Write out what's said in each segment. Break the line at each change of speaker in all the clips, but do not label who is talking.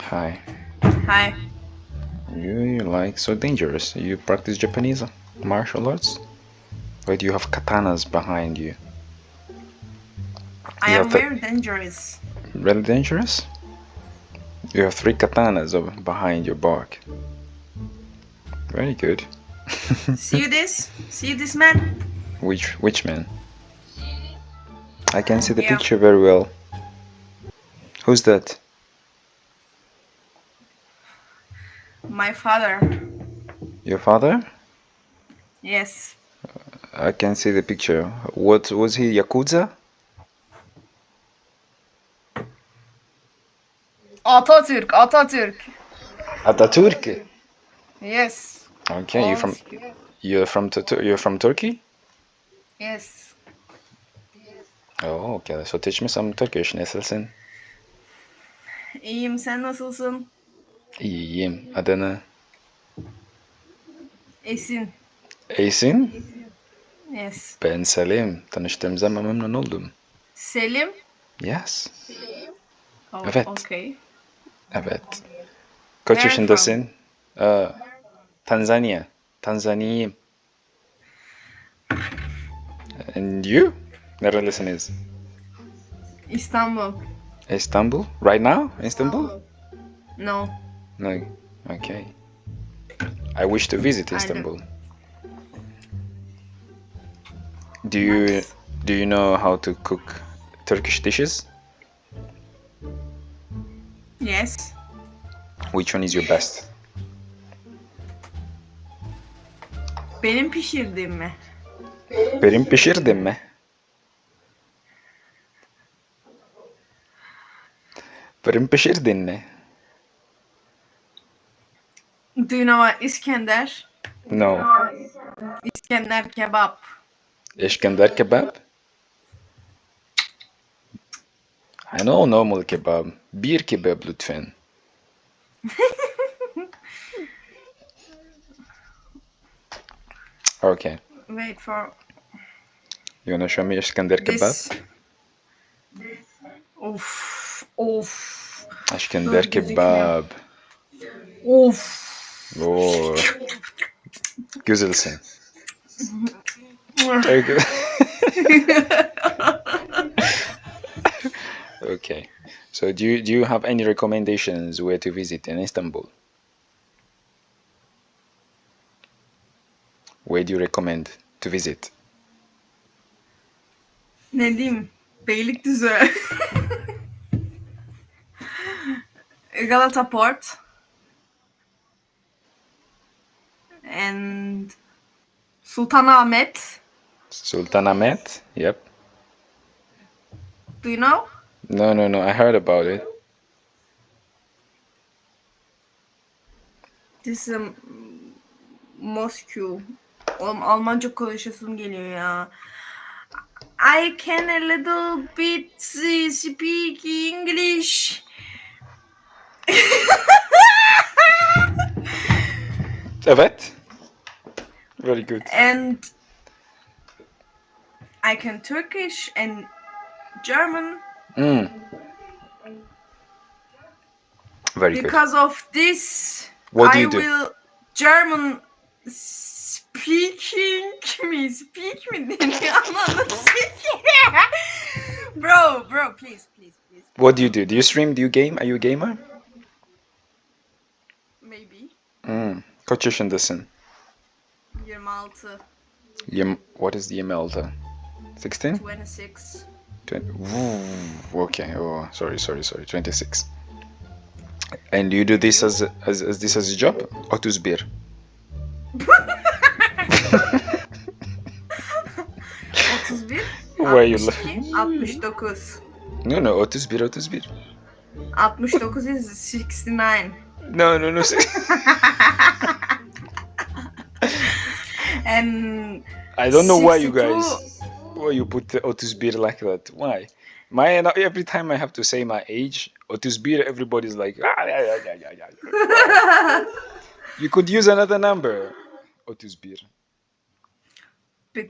Hi.
Hi.
You like so dangerous. You practice Japanese martial arts? Why do you have katanas behind you?
I
You have
am very dangerous.
really dangerous? You have three katanas behind your back. Very good.
See this? See this man?
Which man? I can see the
Yeah.
picture very well. Who's that?
My father.
Your father?
Yes.
I can see the picture. What was he? Yakuza?
Atatürk. Atatürk.
Atatürk.
Yes.
Okay,
All is good.
you're from Turkey?
Yes.
Oh, okay. So teach me some Turkish. Nasılsın?
İyiyim. Sen nasılsın?
İyiyim. Adını?
Esin.
Eysin?
Yes.
Ben Selim. Tanıştığımıza memnun oldum.
Selim.
Yes.
Oh,
Evet.
okay.
Evet. Kaç
Where from?
yaşındasın? Aa, Tanzanya. Tanzaniyim. And you? Nerelisiniz?
İstanbul.
Istanbul? Right now? Istanbul?
No.
No. Okay. I wish to visit
I don't.
Istanbul. Do you
Nice.
do you know how to cook Turkish dishes?
Yes.
Which one is your best?
Benim pişirdiğim mi?
Benim pişirdim mi? Benim pişirdin mi?
Do you know what İskender?
No.
İskender kebap.
İskender kebap? I know normal kebab. Bir kebap lütfen. Okay.
Wait for
You wanna show me İskender kebap?
this. Of. Of. Dur
İskender
gözükmüyor.
kebap.
Of.
Oo, güzelsin. Çok güzel. Okay. So do you have any recommendations where to visit in Istanbul? Where do you recommend to visit?
Ne diyeyim? Beylikdüzü. Galata Port. And Sultanahmet.
Sultanahmet? Yep.
Do you know?
No. I heard about it.
This is a Moscow. Oğlum Almanca konuşasım geliyor ya. I can a little bit speak English.
Evet. Very good.
And I can Turkish and German.
Very good.
Because of this,
What do
I
you do?
will German speaking mi? Speak mi deniyor? Ananı sikeyim. Bro, please.
What do you do? Do you stream? Do you game? Are you a gamer?
Maybe.
Kaç yaşındasın?
26,
What is the email? 16?
26.
20. Okay. Oh, sorry. 26. And you do this as this as a job? 31.
31,
Why you
62, 69.
No, 31.
69 is 69.
No.
And
I don't know why you
62.
guys why you put the 31 like that. Why? Every time I have to say my age, 31, everybody's like, you could use another number. 31.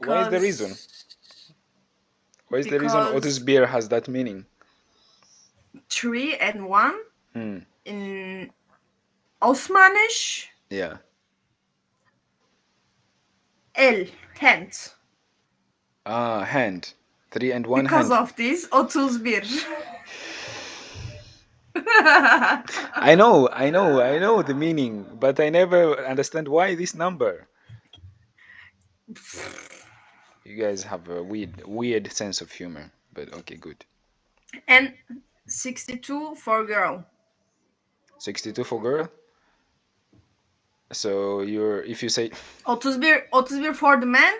Why is the reason? Why is the reason
Because
31 has that meaning?
3 and 1 In Osmanisch,
Yeah.
hand.
Hand. 3 and 1
Because
hand.
of this, 31.
I know the meaning, but I never understand why this number. You guys have a weird sense of humor, but okay, good.
And 62 for girl.
62 for girl. So if you say
31 for the man,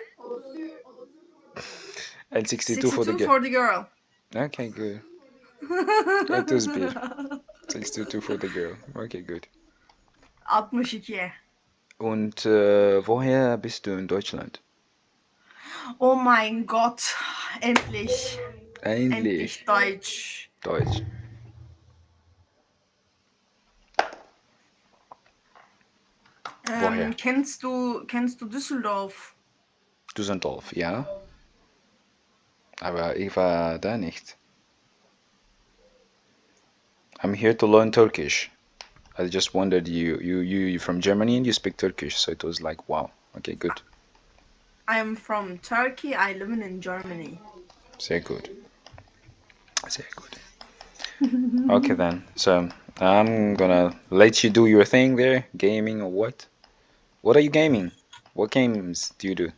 and 62 for the
62
girl.
for the girl.
Okay, good. 31. 62 for the girl. Okay, good.
62.
Und woher bist du in Deutschland?
Oh mein Gott, endlich.
Endlich.
Deutsch.
Deutsch. Woher?
Kennst du Düsseldorf?
Düsseldorf, ja. Aber ich war da nicht. I'm here to learn Turkish. I just wondered you from Germany and you speak Turkish, so it was like wow. Okay, good.
I'm from Turkey. I live in Germany.
Sehr good. Sehr good. Okay then. So I'm gonna let you do your thing there, gaming or what? What are you gaming? What games do you do?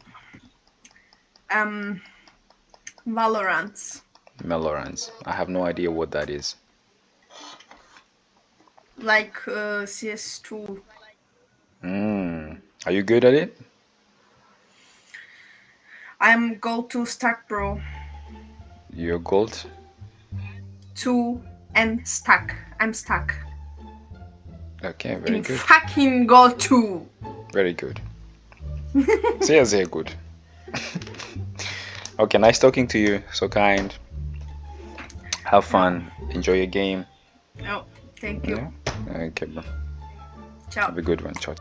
Valorant.
Valorant. I have no idea what that is.
Like CS2.
Are you good at it?
I'm go to stack, bro.
You're gold?
2 and stack. I'm stuck.
Okay, very
In
good.
fucking go 2.
Very good. Sehr, sehr good. Okay, nice talking to you. So kind. Have fun. Enjoy your game.
Oh, thank you.
Yeah. Okay, bro.
Ciao.
Have a good one. Ciao.